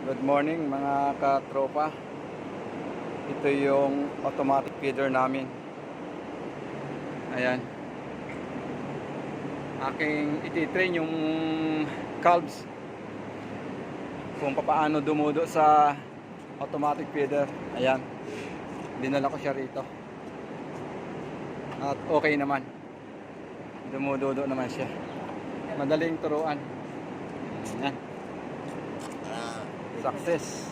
Good morning mga katropa. Ito yung automatic feeder namin. Ayan. Aking ititrain yung calves kung paano dumudo sa automatic feeder. Ayan. Dinala ko siya rito. At okay naman. Dumududo naman siya. Madaling turuan. Ayan. Success.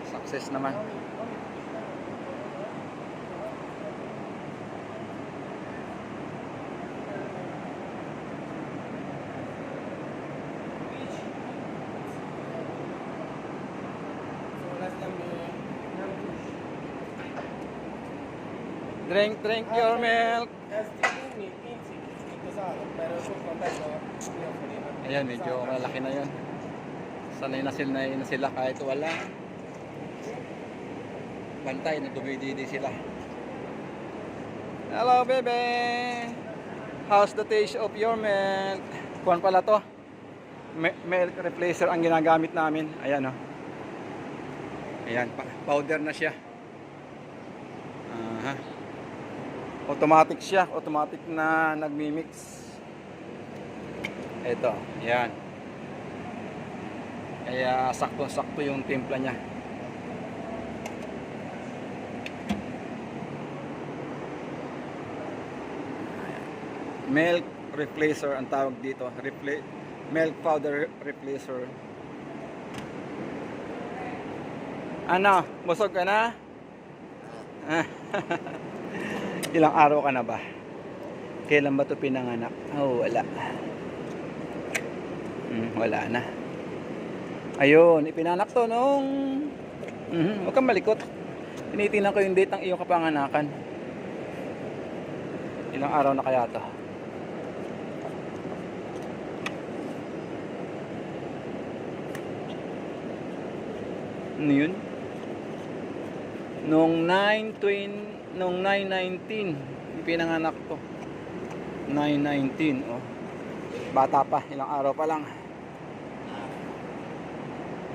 Success naman. Drink your milk. Ayan, medyo malaki na yun. Sanay na sila kahit wala. Bantay na dumididi sila. Hello baby, how's the taste of your milk? Kuwan pala to, milk replacer ang ginagamit namin. Ayan o. Ayan, powder na siya. Automatic siya, automatic na nagmi-mix. Ito, yan. Kaya sakto-sakto yung timpla niya. Milk replacer ang tawag dito. Milk powder replacer. Ano, busog ka na? Ilang araw ka na ba? Kailan ba ito pinanganak? Oh, wala. Wala na. Ayun, ipinanak to nung huwag kang malikot. Tinitingnan ko yung date ng iyong kapanganakan. Ilang araw na kaya to? Ano yun? Nung 9/19 ipinanganak ko. 9/19, oh. Bata pa, ilang araw pa lang.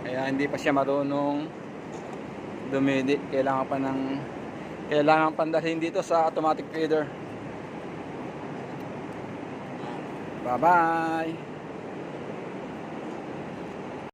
Kaya hindi pa siya marunong dumidi. Kailangan pandalhin dito sa automatic feeder. Bye bye.